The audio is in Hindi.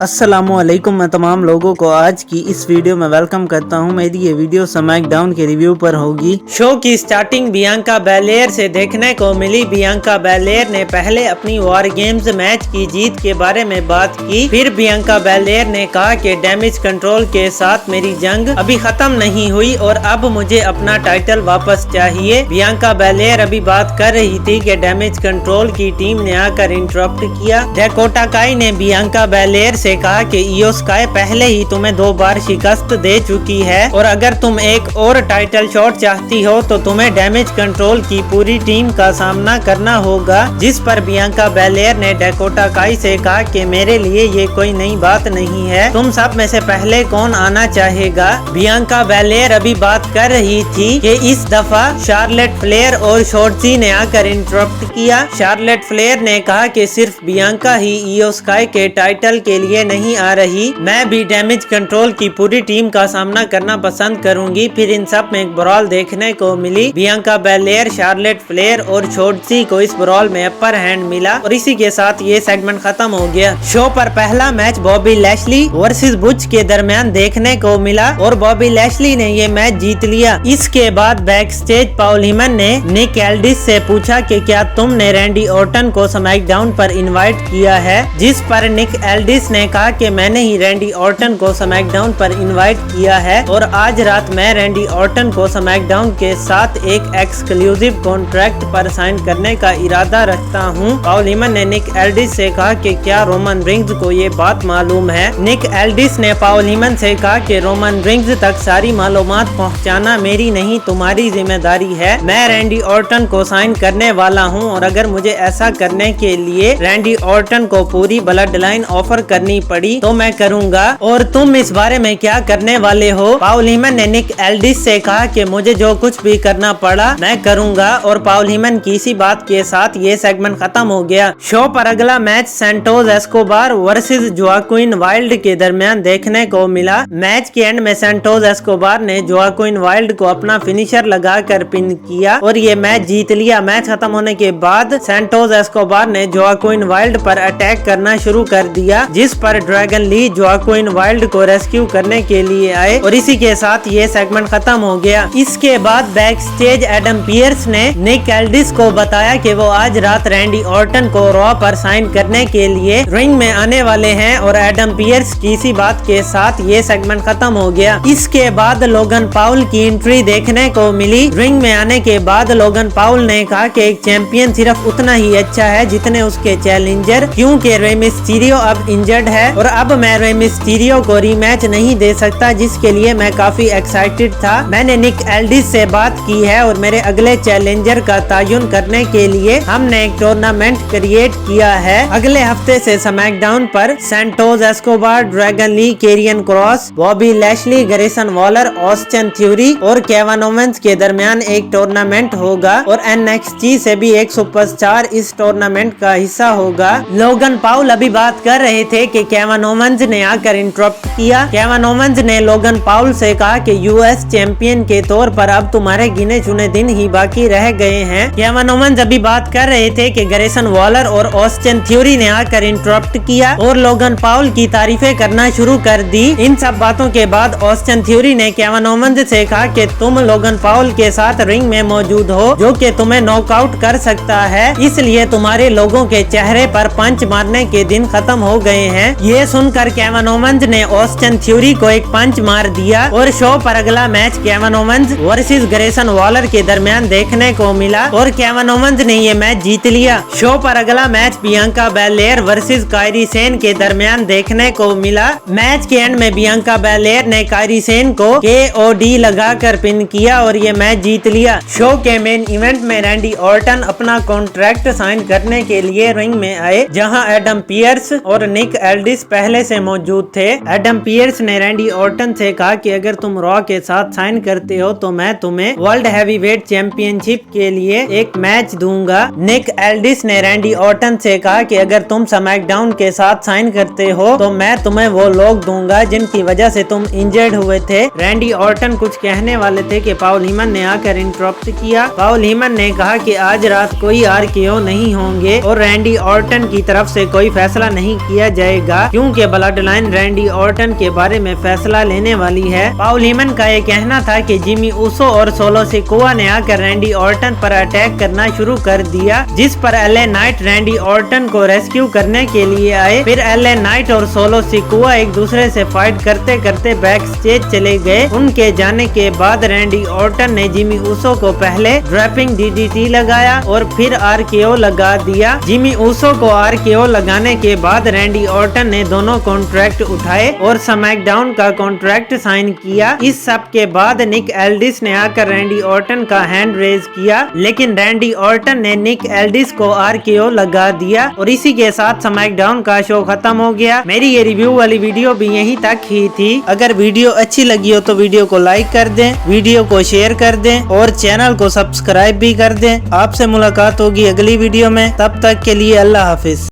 अस्सलामुअलैकुम। मैं तमाम लोगों को आज की इस वीडियो में वेलकम करता हूं। मेरी ये वीडियो स्मैकडाउन के रिव्यू पर होगी। शो की स्टार्टिंग बियांका बेलेयर से देखने को मिली। बियांका बेलेयर ने पहले अपनी वॉर गेम्स मैच की जीत के बारे में बात की। फिर बियांका बेलेयर ने कहा कि डैमेज कंट्रोल के साथ मेरी जंग अभी खत्म नहीं हुई और अब मुझे अपना टाइटल वापस चाहिए। बियांका बेलेयर अभी बात कर रही थी कि डैमेज कंट्रोल की टीम ने आकर इंटरप्ट किया। डैकोटा काई ने बियांका बेलेयर से कहा कि इयो स्काई पहले ही तुम्हें 2 बार शिकस्त दे चुकी है और अगर तुम एक और टाइटल शॉट चाहती हो तो तुम्हें डैमेज कंट्रोल की पूरी टीम का सामना करना होगा। जिस पर बियांका बेलेयर ने डैकोटा काई से कहा कि मेरे लिए ये कोई नई बात नहीं है, तुम सब में से पहले कौन आना चाहेगा। बियांका बेलेयर अभी बात कर रही थी कि इस दफा शार्लेट फ्लेयर और शॉर्ट्जी ने आकर इंटरप्ट किया। शार्लेट फ्लेयर ने कहा कि सिर्फ बियांका ही इयो स्काई के टाइटल के लिए नहीं आ रही, मैं भी डैमेज कंट्रोल की पूरी टीम का सामना करना पसंद करूंगी। फिर इन सब में एक ब्रॉल देखने को मिली। बियांका बेलेयर, शार्लेट फ्लेयर और शॉर्ट्जी को इस ब्रॉल में अपर हैंड मिला और इसी के साथ ये सेगमेंट खत्म हो गया। शो पर पहला match Bobby Lashley versus Butch के दरमियान देखने को मिला और बॉबी लैशली ने ये मैच जीत लिया। इसके बाद बैक स्टेज पॉल हेमन ने निक एल्डिस से पूछा कि क्या तुमने रैंडी ऑर्टन को स्मैकडाउन पर इनवाइट किया है, जिस पर निक एल्डिस ने कहा कि मैंने ही रैंडी ऑर्टन को स्मैकडाउन पर इनवाइट किया है और आज रात मैं रैंडी ऑर्टन को स्मैकडाउन के साथ एक एक्सक्लूसिव कॉन्ट्रैक्ट पर साइन करने का इरादा रखता हूं। पॉल हेमन ने निक एल्डिस से कहा कि क्या रोमन रिंग्स को ये बात मालूम है। निक एल्डिस ने पॉल हेमन से कहा कि रोमन रिंग्स तक सारी मालूमात पहुंचाना मेरी नहीं तुम्हारी जिम्मेदारी है। मैं रैंडी ऑर्टन को साइन करने वाला हूं और अगर मुझे ऐसा करने के लिए रैंडी ऑर्टन को पूरी ब्लड लाइन ऑफर करनी पड़ी तो मैं करूंगा। और तुम इस बारे में क्या करने वाले हो। पॉल हेमन ने निक एल्डिस से कहा कि मुझे जो कुछ भी करना पड़ा मैं करूंगा और पॉल हेमन की इसी बात के साथ ये सेगमेंट खत्म हो गया। शो पर अगला match Santos Escobar versus Joaquin wild के दरमियान देखने को मिला। मैच के एंड में सैंटोस एस्कोबार ने जोआक्विन वाइल्ड को अपना फिनिशर लगाकर पिन किया और ये मैच जीत लिया। मैच खत्म होने के बाद सैंटोस एस्कोबार ने जोआक्विन वाइल्ड पर अटैक करना शुरू कर दिया, जिस पर ड्रैगन ली जोआक्विन वाइल्ड को रेस्क्यू करने के लिए आए और इसी के साथ ये सेगमेंट खत्म हो गया। इसके बाद बैक स्टेज एडम पियर्स ने निक एल्डिस को बताया कि वो आज रात रैंडी ऑर्टन को रॉ पर साइन करने के लिए रिंग में आने वाले हैं और एडम पियर्स की इसी बात के साथ ये सेगमेंट खत्म हो गया। इसके बाद लोगन पॉल की एंट्री देखने को मिली। रिंग में आने के बाद लोगन पॉल ने कहा कि एक चैंपियन सिर्फ उतना ही अच्छा है जितने उसके चैलेंजर, क्योंकि रे मिस्टीरियो अब इंजर्ड है और अब मैं रे मिस्टीरियो को रीमैच नहीं दे सकता, जिसके लिए मैं काफी एक्साइटेड था। मैंने निक एल्डिस से बात की है और मेरे अगले चैलेंजर का तयन करने के लिए हमने एक टूर्नामेंट क्रिएट किया है। अगले हफ्ते से स्मैकडाउन पर Santos Escobar, Dragon Lee, Carrion Cross, Bobby Lashley, Grayson Waller, Austin Theory और केविन ओवेंस के दरमियान एक टूर्नामेंट होगा और एनएक्सटी से भी एक सुपरस्टार इस टूर्नामेंट का हिस्सा होगा। लोगन पॉल अभी बात कर रहे थे कि केविन ओवेंस ने आकर इंटरप्ट किया। केविन ओवेंस ने लोगन पॉल से कहा कि यूएस चैंपियन के तौर पर अब तुम्हारे गिने चुने दिन ही बाकी रह गए हैं। केविन ओवेंस अभी बात कर रहे थे कि ग्रेसन वॉलर और ऑस्टिन थ्यूरी ने आकर इंटरप्ट किया और लोगन पॉल की तारीफें करना शुरू कर दी। इन सब बातों के बाद ऑस्टिन थ्यूरी ने केविन ओवेंस से कहा कि तुम लोगन पॉल के साथ रिंग में मौजूद हो जो कि तुम्हें नॉकआउट कर सकता है, इसलिए तुम्हारे लोगों के चेहरे पर पंच मारने के दिन खत्म हो गए हैं। ये सुनकर केविन ओवेंस ने ऑस्टिन थ्यूरी को एक पंच मार दिया और शो पर अगला match Kevin Owens versus Grayson Waller के दरमियान देखने को मिला और केविन ओवेंस ने ये मैच जीत लिया। शो पर अगला match Bianca Belair versus Kairi Sane के दरमियान देखने को मिला। मैच के एंड में बियांका बेलेयर ने कायरी सेन को KOD लगाकर पिन किया और ये मैच जीत लिया। शो के मेन इवेंट में रैंडी ऑर्टन अपना कॉन्ट्रैक्ट साइन करने के लिए रिंग में आए, जहां एडम पियर्स और निक एल्डिस पहले से मौजूद थे। एडम पियर्स ने रैंडी ऑर्टन से कहा कि अगर तुम रॉ के साथ साइन करते हो तो मैं तुम्हें वर्ल्ड हैवीवेट चैंपियनशिप के लिए एक मैच दूंगा। निक एल्डिस ने रैंडी ऑर्टन से कहा कि अगर तुम स्मैकडाउन के साथ साइन करते हो तो मैं तुम्हें वो लोग दूंगा जिनकी वजह से तुम इंजर्ड हुए थे। रैंडी ऑर्टन कुछ कहने वाले थे कि पॉल हेमन ने आकर इंटरप्ट किया। पॉल हेमन ने कहा कि आज रात कोई RKO नहीं होंगे और रैंडी ऑर्टन की तरफ से कोई फैसला नहीं किया जाएगा। जाएगा, क्योंकि ब्लड लाइन रैंडी ऑर्टन के बारे में फैसला लेने वाली है। पॉल हेमन का ये कहना था कि जिमी ऊसो और सोलो सिकोआ ने आकर रैंडी ऑर्टन पर अटैक करना शुरू कर दिया, जिस पर एलए नाइट रैंडी ऑर्टन को रेस्क्यू करने के लिए आए। फिर एलए नाइट और सोलो सिकोआ एक दूसरे से फाइट करते करते बैक स्टेज चले गए। उनके जाने के बाद रैंडी ऑर्टन ने जिमी ऊसो को पहले ड्रैपिंग डीडीटी लगाया और फिर आरकेओ लगा दिया। जिमी ऊसो को आरकेओ लगाने के बाद रैंडी ऑर्टन ने दोनों कॉन्ट्रैक्ट उठाए और स्मैकडाउन का कॉन्ट्रैक्ट साइन किया। इस सब के बाद निक एल्डिस ने आकर रैंडी ऑर्टन का हैंड रेज किया, लेकिन रैंडी ऑर्टन ने निक एल्डिस को आरकेओ लगा दिया और इसी के साथ स्मैकडाउन का शो खत्म हो गया। मेरी ये रिव्यू वाली वीडियो भी यहीं तक ही थी। अगर वीडियो अच्छी लगी हो तो वीडियो को लाइक कर दें, वीडियो को शेयर कर दें और चैनल को सब्सक्राइब भी कर दें। आपसे मुलाकात होगी अगली वीडियो में, तब तक के लिए अल्लाह हाफिज।